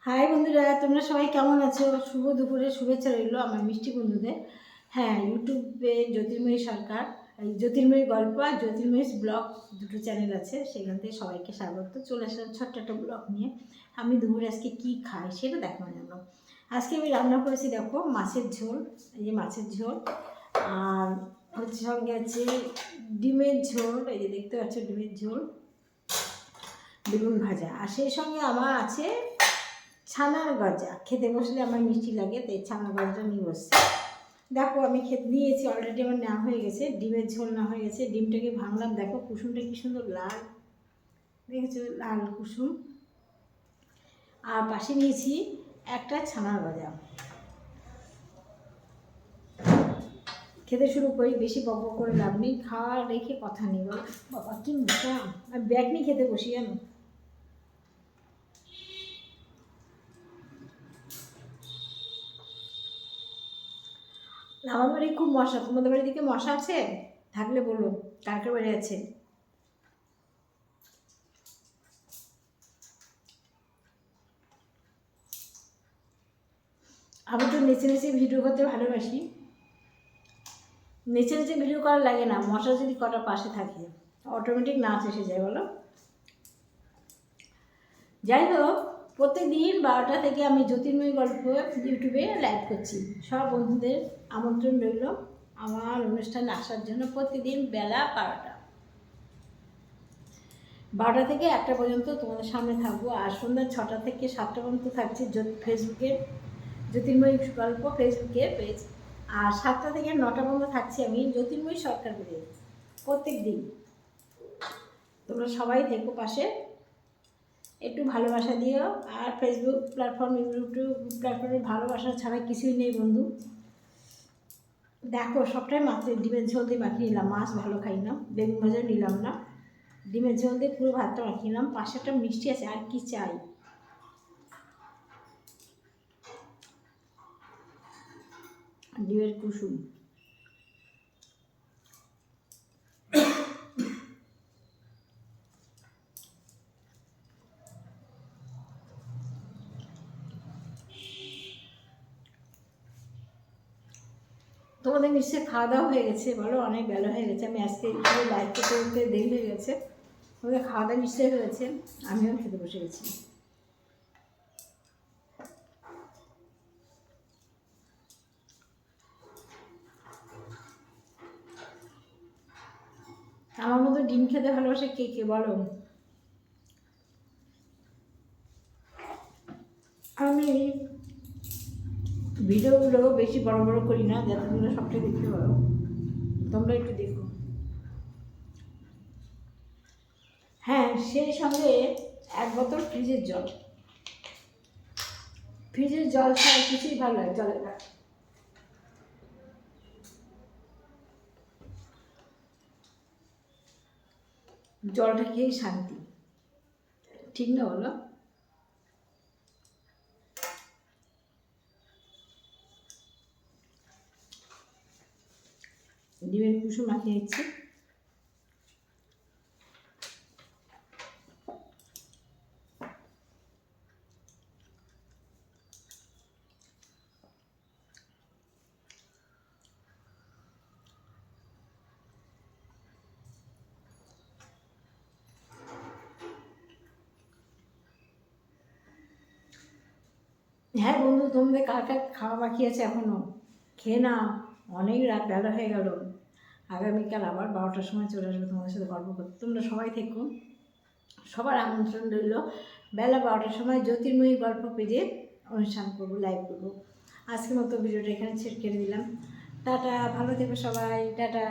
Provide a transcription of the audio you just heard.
High বন্ধুরা, তোমরা সবাই কেমন আছো? শুভ দুপুরে শুভেচ্ছা রইল আমার মিষ্টি বন্ধুদের। হ্যাঁ, ইউটিউবে জ্যোতির্ময়ী সরকার, এই জ্যোতির্ময়ী গল্প আর জ্যোতির্ময়ী ব্লগ দুটো চ্যানেল আছে, সেখান থেকে সবাইকে স্বাগত। চলে আসলাম ছোট্ট একটা ব্লগ নিয়ে। আমি দুপুরে আজকে কী খাই সেটা দেখানোর জন্য। আজকে আমি রান্না করেছি, দেখো, মাছের ঝোল। এই যে মাছের ঝোল, আর হচ্ছে সঙ্গে আছে ডিমের ঝোল। এই যে দেখতে পাচ্ছ ডিমের ঝোল, বেগুন ভাজা, আর সেই সঙ্গে আমার আছে ছানার গজা। খেতে বসলে আমার মিষ্টি লাগে, তাই ছানার গজাটা নিয়ে বসছি। দেখো, আমি খেতে নিয়েছি অলরেডি, আমার নেওয়া হয়ে গেছে। ডিমের ঝোল না হয়ে গেছে, ডিমটাকে ভাঙলাম, দেখো কুসুমটা কি সুন্দর লাল, দেখেছো, লাল কুসুম। আর পাশে নিয়েছি একটা ছানার গজা। খেতে শুরু করি, বেশি বক বক করে লাভ নেই, খাওয়া রেখে কথা নেই। বলো বাবা কি মোটা, আর ব্যাগ নিয়ে খেতে বসি জানো। আমার বাড়ি খুব মশা, তোমাদের বাড়ির দিকে মশা আছে? থাকলে বলো, কার কার বাড়ি আছে। আমি তো নেচে নেচে ভিডিও করতে ভালোবাসি। নেচে নেচে ভিডিও করা লাগে না, মশা যদি কটা পাশে থাকে অটোমেটিক নাচ এসে যায়, বলো। যাই হোক, প্রত্যেক দিন 12টা থেকে আমি জ্যোতির্ময়ী গল্প ইউটিউবে লাইভ করছি। সব বন্ধুদের আমন্ত্রণ রইল আমার অনুষ্ঠানে আসার জন্য। প্রতিদিন বেলা 12টা থেকে 1টা পর্যন্ত তোমাদের সামনে থাকবো। আর সন্ধ্যা 6টা থেকে 7টা পর্যন্ত থাকছে ফেসবুকের জ্যোতির্ময়ী গল্প ফেসবুকের পেজ। আর 7টা থেকে 9টা পর্যন্ত থাকছি আমি জ্যোতির্ময়ী সরকার পেজে প্রত্যেক দিন। তোমরা সবাই থেকো পাশে, একটু ভালোবাসা দিও। আর ফেসবুক প্ল্যাটফর্ম, ইউটিউব প্ল্যাটফর্মে ভালোবাসা ছাড়া কিছুই নেই বন্ধু। দেখো, সবটাই মাত্র ডিমের ঝোল দিয়ে মাখিয়ে নিলাম, মাছ ভালো খাই না, বেগুন ভাজা নিলাম না, ডিমের ঝোল দিয়ে পুরো ভাতটা মাখিয়ে নিলাম। পাশে একটা মিষ্টি আছে, আর কি চাই। ডিমের কুসুম, তোমাদের নিশ্চয়ই খাওয়া দাওয়া হয়ে গেছে, বলো, অনেক বেলা হয়ে গেছে। আমি আজকে লাইভ করতে করতে দেরি হয়ে গেছে। তোমাদের খাওয়া দাওয়া নিশ্চয়ই হয়েছে, আমিও খেতে বসে গেছি। আমার মতো ডিম খেতে ভালোবাসে কে কে, বলো। আমি ভিডিওগুলো বেশি বড় বড় করি না, যাতে তোমরা সবটাই দেখতে পারো। তোমরা একটু দেখো। হ্যাঁ, সেই সঙ্গে 1 বোতল ফ্রিজের জল। ফ্রিজের জল ছাড়া কিছুই ভালো লাগে জলে না। জলটা খেয়েই শান্তি, ঠিক না বলো। ডিমের কুসুম মাখিয়ে নিচ্ছি। হ্যাঁ বন্ধু, তোমাদের কার কার খাওয়া বাকি আছে এখনও? খেয়ে না, অনেক রাত বেলা হয়ে গেল। আগামীকাল আবার 12টার সময় চলে আসবে তোমাদের সাথে গল্প করতে। তোমরা সবাই থেকো, সবার আমন্ত্রণ রইল। বেলা 12টার সময় জ্যোতির্ময়ী গল্প পেজে অনুষ্ঠান করবো, লাইভ করবো। আজকের মতো ভিডিওটা এখানে ছেড়ে কেটে দিলাম। টাটা, ভালো থেকো সবাই, টাটা।